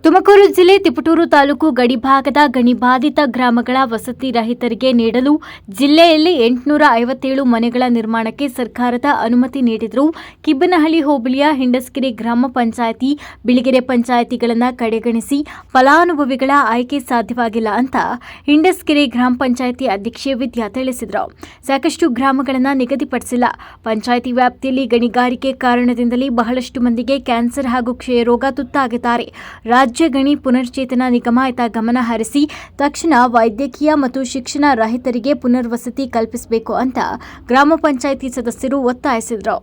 ತುಮಕೂರು ಜಿಲ್ಲೆ ತಿಪಟೂರು ತಾಲೂಕು ಗಡಿಭಾಗದ ಗಣಿಬಾಧಿತ ಗ್ರಾಮಗಳ ವಸತಿ ರಹಿತರಿಗೆ ನೀಡಲು ಜಿಲ್ಲೆಯಲ್ಲಿ 857 ಮನೆಗಳ ನಿರ್ಮಾಣಕ್ಕೆ ಸರ್ಕಾರದ ಅನುಮತಿ ನೀಡಿದರೂ ಕಿಬ್ಬನಹಳ್ಳಿ ಹೋಬಳಿಯ ಹಿಂಡಸ್ಕೆರೆ ಗ್ರಾಮ ಪಂಚಾಯಿತಿ, ಬಿಳಿಗೆರೆ ಪಂಚಾಯಿತಿಗಳನ್ನು ಕಡೆಗಣಿಸಿ ಫಲಾನುಭವಿಗಳ ಆಯ್ಕೆ ಸಾಧ್ಯವಾಗಿಲ್ಲ ಅಂತ ಹಿಂಡಸ್ಕೆರೆ ಗ್ರಾಮ ಪಂಚಾಯಿತಿ ಅಧ್ಯಕ್ಷೆ ವಿದ್ಯಾ ತಿಳಿಸಿದರು. ಸಾಕಷ್ಟು ಗ್ರಾಮಗಳನ್ನು ನಿಗದಿಪಡಿಸಿಲ್ಲ. ಪಂಚಾಯಿತಿ ವ್ಯಾಪ್ತಿಯಲ್ಲಿ ಗಣಿಗಾರಿಕೆ ಕಾರಣದಿಂದಲೇ ಬಹಳಷ್ಟು ಮಂದಿಗೆ ಕ್ಯಾನ್ಸರ್ ಹಾಗೂ ಕ್ಷಯರೋಗ ತುತ್ತಾಗಿದ್ದಾರೆ. ರಾಜ್ಯ ಗಣಿ ಪುನರ್ಚೇತನ ನಿಗಮ ಗಮನ ಹರಿಸಿ ತಕ್ಷಣ ವೈದ್ಯಕೀಯ ಮತ್ತು ಶಿಕ್ಷಣ ರಹಿತರಿಗೆ ಪುನರ್ವಸತಿ ಕಲ್ಪಿಸಬೇಕು ಅಂತ ಗ್ರಾಮ ಪಂಚಾಯಿತಿ ಸದಸ್ಯರು ಒತ್ತಾಯಿಸಿದರು.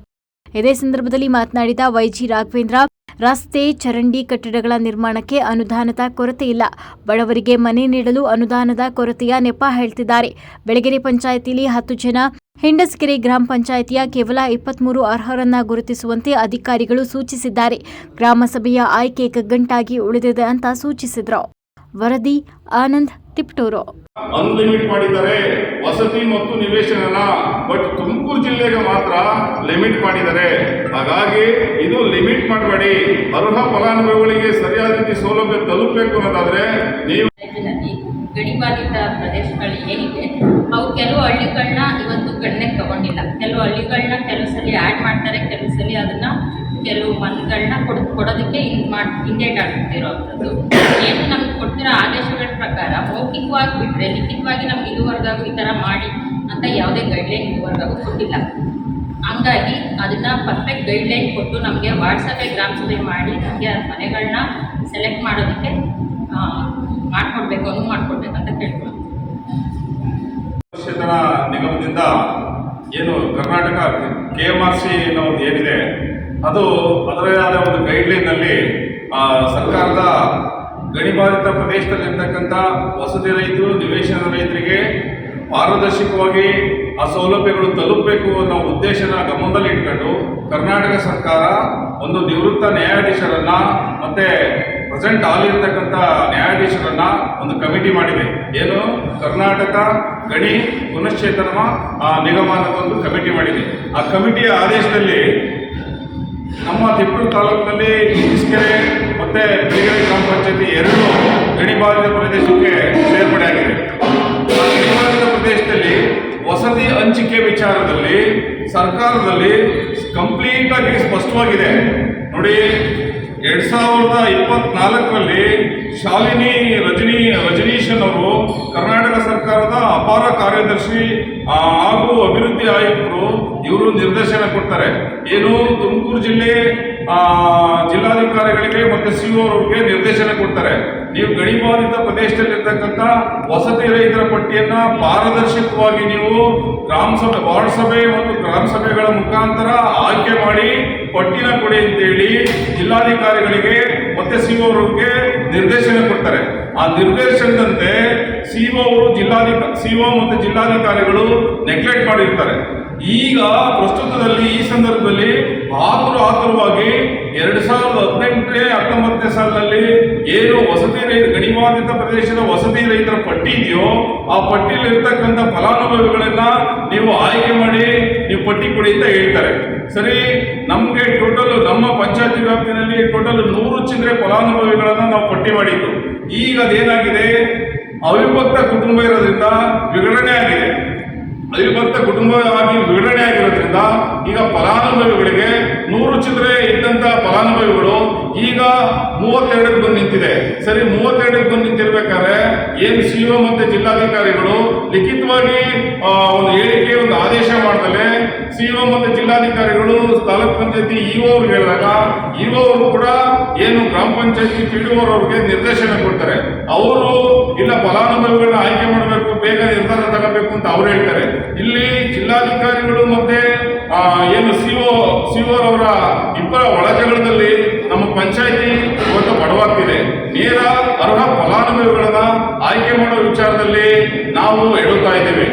ಇದೇ ಸಂದರ್ಭದಲ್ಲಿ ಮಾತನಾಡಿದ ವೈಜಿ ರಾಘವೇಂದ್ರ, ರಸ್ತೆ, ಚರಂಡಿ, ಕಟ್ಟಡಗಳ ನಿರ್ಮಾಣಕ್ಕೆ ಅನುದಾನದ ಕೊರತೆ ಇಲ್ಲ. ಬಡವರಿಗೆ ಮನೆ ನೀಡಲು ಅನುದಾನದ ಕೊರತೆಯ ನೆಪ ಹೇಳ್ತಿದ್ದಾರೆ. ಬೆಳಗೆರೆ ಪಂಚಾಯಿತಿಯಲ್ಲಿ 10 ಜನ, ಹಿಂಡಸ್ಕೆರೆ ಗ್ರಾಮ ಪಂಚಾಯಿತಿಯ ಕೇವಲ 23 ಅರ್ಹರನ್ನ ಗುರುತಿಸುವಂತೆ ಅಧಿಕಾರಿಗಳು ಸೂಚಿಸಿದ್ದಾರೆ. ಗ್ರಾಮ ಸಭೆಯ ಆಯ್ಕೆ ಕಗ್ಗಂಟಾಗಿ ಉಳಿದಿದೆ ಅಂತ ಸೂಚಿಸಿದರು. ವರದಿ ಆನಂದ್, ತಿಪಟೂರು. ಅನ್ಲಿಮಿಟ್ ಮಾಡಿದ್ದಾರೆ ವಸತಿ ಮತ್ತು ನಿವೇಶನ, ಬಟ್ ತುಮಕೂರು ಜಿಲ್ಲೆಗೆ ಮಾತ್ರ ಲಿಮಿಟ್ ಮಾಡಿದ್ದಾರೆ. ಹಾಗಾಗಿ ಇದು ಲಿಮಿಟ್ ಮಾಡಬೇಡಿ. ಅರ್ಹ ಫಲಾನುಭವಿಗಳಿಗೆ ಸರಿಯಾದ ರೀತಿ ಸೌಲಭ್ಯ ತಲುಪಬೇಕು ಅನ್ನೋದಾದ್ರೆ ನೀವು ಗಡಿಬಾಧಿತ ಪ್ರದೇಶಗಳು ಏನಿದೆ ಅವು ಕೆಲವು ಹಳ್ಳಿಗಳನ್ನ ಇವತ್ತು ಗಣನೆಗೆ ತಗೊಂಡಿಲ್ಲ. ಕೆಲವು ಹಳ್ಳಿಗಳನ್ನ ಕೆಲವು ಸಲ ಆ್ಯಡ್ ಮಾಡ್ತಾರೆ, ಕೆಲವು ಸಲ ಅದನ್ನು ಕೆಲವು ಮನೆಗಳನ್ನ ಕೊಡೋದಕ್ಕೆ ಹಿಂದೇಟ್ ಆಗ್ತಿರೋವಂಥದ್ದು. ಏನು ನಮ್ಗೆ ಕೊಡ್ತಿರೋ ಆದೇಶಗಳ ಪ್ರಕಾರ ಮೌಖಿಕವಾಗಿ ಬಿಟ್ಟರೆ ಲಿಖಿತವಾಗಿ ನಮ್ಗೆ ಇದುವರೆಗೂ ಈ ಥರ ಮಾಡಿ ಅಂತ ಯಾವುದೇ ಗೈಡ್ಲೈನ್ ಇದುವರೆಗೂ ಕೊಟ್ಟಿಲ್ಲ. ಹಂಗಾಗಿ ಅದನ್ನು ಪರ್ಫೆಕ್ಟ್ ಗೈಡ್ಲೈನ್ ಕೊಟ್ಟು ನಮಗೆ ವಾಟ್ಸಪ್ಪೇ ಗ್ರಾಮ ಸಭೆ ಮಾಡಿ ನಮಗೆ ಮನೆಗಳನ್ನ ಸೆಲೆಕ್ಟ್ ಮಾಡೋದಕ್ಕೆ ಅನುವು ಮಾಡಿಕೊಡ್ಬೇಕಂತ ಕೇಳ್ಕೊಂಡು ನಿಗಮದಿಂದ ಏನು ಕರ್ನಾಟಕ KMRC ಅನ್ನೋದು ಏನಿದೆ ಅದು ಅದರದೇ ಆದ ಒಂದು ಗೈಡ್ಲೈನ್ನಲ್ಲಿ ಸರ್ಕಾರದ ಗಣಿಬಾಧಿತ ಪ್ರದೇಶದಲ್ಲಿರ್ತಕ್ಕಂಥ ವಸತಿ ರೈತರು, ನಿವೇಶನ ರೈತರಿಗೆ ಪಾರದರ್ಶಕವಾಗಿ ಆ ಸೌಲಭ್ಯಗಳು ತಲುಪಬೇಕು ಅನ್ನೋ ಉದ್ದೇಶನ ಗಮನದಲ್ಲಿ ಇಟ್ಕೊಂಡು ಕರ್ನಾಟಕ ಸರ್ಕಾರ ಒಂದು ನಿವೃತ್ತ ನ್ಯಾಯಾಧೀಶರನ್ನ ಮತ್ತೆ ಪ್ರೆಸೆಂಟ್ ಆಗಿರ್ತಕ್ಕಂಥ ನ್ಯಾಯಾಧೀಶರನ್ನ ಒಂದು ಕಮಿಟಿ ಮಾಡಿದೆ. ಏನು ಕರ್ನಾಟಕ ಗಣಿ ಪುನಶ್ಚೇತನ ನಿಗಮ ಅನ್ನೋದೊಂದು ಕಮಿಟಿ ಮಾಡಿದೆ. ಆ ಕಮಿಟಿಯ ಆದೇಶದಲ್ಲಿ ನಮ್ಮ ತಿಪಟೂರು ತಾಲೂಕಿನಲ್ಲಿ ಹಿಂಡಸ್ಕೆರೆ ಮತ್ತೆ ಬಿಳಿಗೆರೆ ಗ್ರಾಮ ಪಂಚಾಯತಿ 2 ಗಣಿಬಾಧಿತ ಪ್ರದೇಶಕ್ಕೆ ಸೇರ್ಪಡೆ ಆಗಿದೆ. ಗಣಿಬಾಧಿತ ಪ್ರದೇಶದಲ್ಲಿ ವಸತಿ ಹಂಚಿಕೆ ವಿಚಾರದಲ್ಲಿ ಸರ್ಕಾರದಲ್ಲಿ ಕಂಪ್ಲೀಟ್ ಆಗಿ ಸ್ಪಷ್ಟವಾಗಿದೆ ನೋಡಿ. 2024ರಲ್ಲಿ ಶಾಲಿನಿ ರಜನೀಶನ್ ಅವರು ಕರ್ನಾಟಕ ಸರ್ಕಾರದ ಅಪಾರ ಕಾರ್ಯದರ್ಶಿ ಹಾಗೂ ಅಭಿವೃದ್ಧಿ ಆಯುಕ್ತರು, ಇವರು ನಿರ್ದೇಶನ ಕೊಡ್ತಾರೆ. ಏನು ತುಮಕೂರು ಜಿಲ್ಲೆ ಜಿಲ್ಲಾಧಿಕಾರಿಗಳಿಗೆ ಮತ್ತು CO ಅವರಿಗೆ ನಿರ್ದೇಶನ ಕೊಡ್ತಾರೆ. ನೀವು ಗಣಿಬಾಧಿತ ಪ್ರದೇಶದಲ್ಲಿರ್ತಕ್ಕಂಥ ವಸತಿ ರೈತರ ಪಟ್ಟಿಯನ್ನು ಪಾರದರ್ಶಕವಾಗಿ ನೀವು ಗ್ರಾಮ ಸಭೆ, ವಾರ್ಡ್ ಸಭೆ ಮತ್ತು ಗ್ರಾಮ ಸಭೆಗಳ ಮುಖಾಂತರ ಆಯ್ಕೆ ಮಾಡಿ ಪಟ್ಟಿನ ಕೊಡಿ ಅಂತೇಳಿ ಜಿಲ್ಲಾಧಿಕಾರಿಗಳಿಗೆ ಮತ್ತೆ CO ಅವರಿಗೆ ನಿರ್ದೇಶನ ಕೊಡ್ತಾರೆ. ಆ ನಿರ್ದೇಶನದಂತೆ CO ಮತ್ತು ಜಿಲ್ಲಾಧಿಕಾರಿಗಳು ನೆಗ್ಲೆಕ್ಟ್ ಮಾಡಿರ್ತಾರೆ. ಈಗ ಪ್ರಸ್ತುತದಲ್ಲಿ ಈ ಸಂದರ್ಭದಲ್ಲಿ ಆತುರವಾಗಿ 2018-19 ಸಾಲಿನಲ್ಲಿ ಏನು ವಸತಿ ರೈತ ಗಣಿಬಾಧಿತ ಪ್ರದೇಶದ ವಸತಿ ರೈತರ ಪಟ್ಟಿ ಇದೆಯೋ ಆ ಪಟ್ಟಿಯಲ್ಲಿ ಇರ್ತಕ್ಕಂಥ ಫಲಾನುಭವಿಗಳನ್ನ ನೀವು ಆಯ್ಕೆ ಮಾಡಿ ನೀವು ಪಟ್ಟಿ ಕೊಡಿ ಅಂತ ಹೇಳ್ತಾರೆ. ಸರಿ, ನಮಗೆ ಟೋಟಲ್ ನಮ್ಮ ಪಂಚಾಯತಿ ವ್ಯಾಪ್ತಿನಲ್ಲಿ ಟೋಟಲ್ 100 ಚಿಲ್ಲರೆ ಫಲಾನುಭವಿಗಳನ್ನ ನಾವು ಪಟ್ಟಿ ಮಾಡಿದ್ದು. ಈಗ ಅದೇನಾಗಿದೆ, ಅವಿಭಕ್ತ ಕುಟುಂಬ ಇರೋದ್ರಿಂದ ವಿಂಗಡಣೆ ಆಗಿದೆ. ಅವಿಭಕ್ತ ಕುಟುಂಬವಾಗಿ ವಿಂಗಡಣೆ ಆಗಿರೋದ್ರಿಂದ ಈಗ ಫಲಾನುಭವಿಗಳಿಗೆ 100 ಚಿಲ್ಲರೆ ಇದ್ದಂಥ ಫಲಾನುಭವಿಗಳು ಈಗ 32ಕ್ಕೆ ಬಂದು ನಿಂತಿದೆ. ಸರಿ, 32ಕ್ಕೆ ಬಂದು ನಿಂತಿರ್ಬೇಕಾದ್ರೆ ಏನು CO ಮತ್ತು ಜಿಲ್ಲಾಧಿಕಾರಿಗಳು ಲಿಖಿತವಾಗಿ ಒಂದು ಹೇಳಿಕೆ, ಒಂದು ಆದೇಶ ಮಾಡ್ದಲೆ CO ಮತ್ತು ಜಿಲ್ಲಾಧಿಕಾರಿಗಳು ತಾಲೂಕ್ ಪಂಚಾಯತಿ EO ಅವ್ರಿಗೆ ಹೇಳಿದಾಗ EO ಅವರು ಕೂಡ ಏನು ಗ್ರಾಮ ಪಂಚಾಯತಿ PDO ಅವ್ರಿಗೆ ನಿರ್ದೇಶನ ಕೊಡ್ತಾರೆ. ಅವರು ಇಲ್ಲ ಫಲಾನುಭವಿಗಳನ್ನ ಆಯ್ಕೆ ಮಾಡಬೇಕು, ಬೇಗ ನಿರ್ಧಾರ ತಗೋಬೇಕು ಅಂತ ಅವ್ರು ಹೇಳ್ತಾರೆ. ಇಲ್ಲಿ ಜಿಲ್ಲಾಧಿಕಾರಿಗಳು ಮತ್ತೆ ಏನು CO ಅವರ ಇಬ್ಬರ ಒಳಜಗಳದಲ್ಲಿ ನಮ್ಮ ಪಂಚಾಯತಿ ಇವತ್ತು ಬಡವಾಗ್ತಿದೆ. ನೇರ ಅರ್ಹ ಫಲಾನುಭವಿಗಳನ್ನ ಆಯ್ಕೆ ಮಾಡೋ ವಿಚಾರದಲ್ಲಿ ನಾವು ಹೇಳುತ್ತಾ ಇದ್ದೇವೆ.